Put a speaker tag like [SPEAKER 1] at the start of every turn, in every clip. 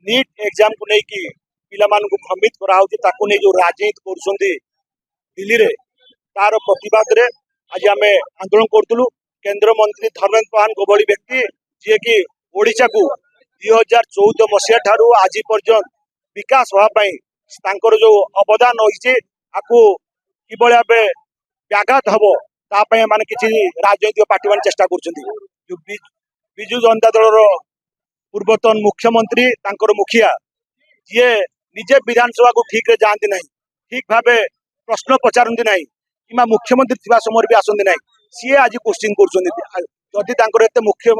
[SPEAKER 1] NEET exam को लेकिन पिला भ्रमित कराऊँ जो राजनीति कर दिल्ली रे तार प्रतिवाद रे आज आम आंदोलन करूँ। केंद्र मंत्री धर्मेंद्र प्रधान को भली व्यक्ति जी की ओडिशा को 2014 मसीहा ठारू आज पर्यंत विकास होगापाई जो अवदान रही कि व्याघात हम तापाई माने किसी राजनैतिक पार्टी मान चेष्टा कर बिजु जनता दल पूर्वतन मुख्यमंत्री मुखिया जी निजे विधानसभा को ठीक रे जाती ना ठीक भाव प्रश्न पचारती ना कि मुख्यमंत्री थिबा समय भी आसती ना सी आज क्वेश्चन करते मुख्य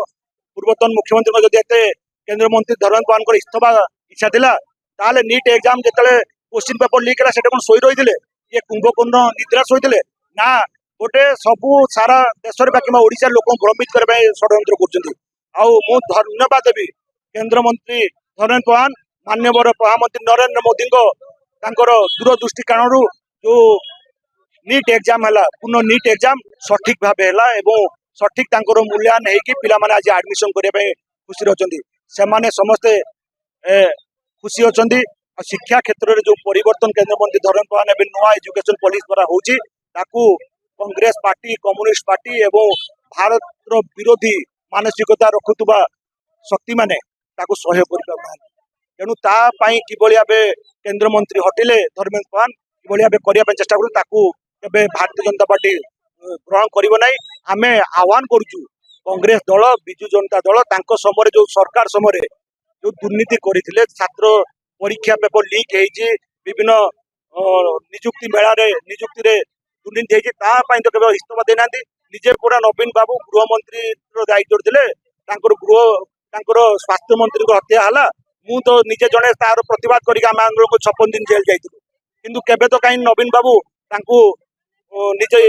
[SPEAKER 1] पूर्वतन मुख्यमंत्री जदि केंद्र मंत्री धर्मेंद्र प्रधान इस्तीफा इच्छा थिला ताले नीट एग्जाम जिते क्वेश्चन पेपर लीक है से शोई रही ये कुंभकर्ण निद्रा शोते ना गोटे सबू सारा देश बाकी ओडिशा लोक भ्रमित करने षड्यंत्र कर धन्यवाद देवी केंद्र मंत्री धर्मेंद्र प्रधान माननीय प्रधानमंत्री नरेंद्र मोदी दूरदृष्टि कारण जो नीट एग्जाम है पूर्ण नीट एग्जाम सठिक भाव है सठिक मूल्यांकन होगी पिला आज एडमिशन करने खुशी अच्छा से समस्ते खुशी अच्छा शिक्षा क्षेत्र में जो परिवर्तन केंद्र मंत्री धर्मेंद्र प्रधान एवं नुआ एजुकेशन पॉलिसी द्वारा होची कांग्रेस पार्टी कम्युनिस्ट पार्टी एवं भारत विरोधी मानसिकता रखुवा शक्ति माने सहयोग कर तेणु तापाई किभली भाव केंद्र मंत्री हटिले धर्मेंद्र प्रधान किभली भाव करने चेष्टा करूँ भारतीय जनता पार्टी ग्रहण करना आम आह्वान करुचु कांग्रेस दल बिजु जनता दल समय जो सरकार समय जो दुर्नीति करते छात्र परीक्षा पेपर लीक हो विभिन्न निजुक्ति मेला निजुक्ति दुर्नीति होती तो केवल इस्तीफा देना निजे पूरा नवीन बाबू गृहमंत्री दायित्व थे गृह स्वास्थ्य मंत्री को हत्या है मु तो निजे जड़े तार प्रतिवाद करके आम आंदोलन को 56 दिन जेल जाइलु केबे तो कहीं नवीन बाबू निजे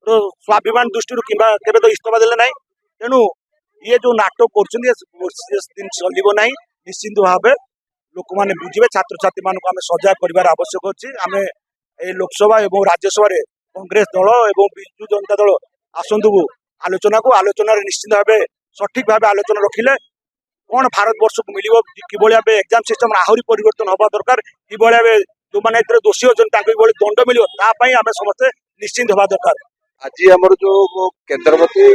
[SPEAKER 1] स्वाभिमान दृष्टि केबे तो इस्तीफा देले ना तेणु ये जो नाटक कर चलो ना निश्चिंत भाव लोक मैंने बुझे छात्र छात्री मानक आम सजग कर आवश्यक अच्छी आम लोकसभा और राज्यसभा कांग्रेस दल और बिजु जनता दल आसतु आलोचना को आलोचना निश्चित भाव सठिक भाव आलोचना रखिले कौन भारत वर्ष को मिल कि भाव एग्जाम सिस्टम आहरी परिवर्तन हवा दरकार कि भाव जो मैंने दोषी अच्छा दंड मिल आम समस्ते निश्चिंत हवा दरकार।
[SPEAKER 2] आज आम जो केंद्र मंत्री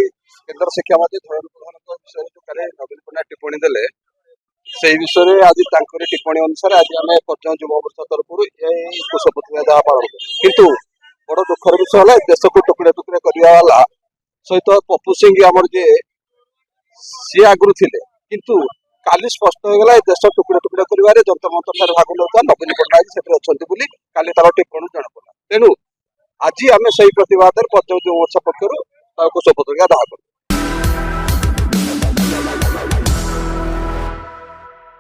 [SPEAKER 2] केंद्र शिक्षा मंत्री धर्मेंद्र प्रधान विषय जो नवीन पट्टनायक टिप्पणी देले से विषय में आज टिप्पणी अनुसार आज आम पर्यटन युवा मोर्चा तरफ कुशपतिया पालन किंतु बड़ दुखर विषय है देश को टुकड़े टुकड़े करने सहित पप्पू सिंह आमर जे सी आगु थे किंतु काली स्पष्ट हो गला देश टुकड़े टुकड़े कर जंतर मंतर भाग नौता नवीन पट्टनायक से अच्छा काली तार टिप्पणी जना पड़ा तेणु आज आम से प्रतिवाद पर्यटन युवा मोर्चा पक्षर कुशपतिया दाह कर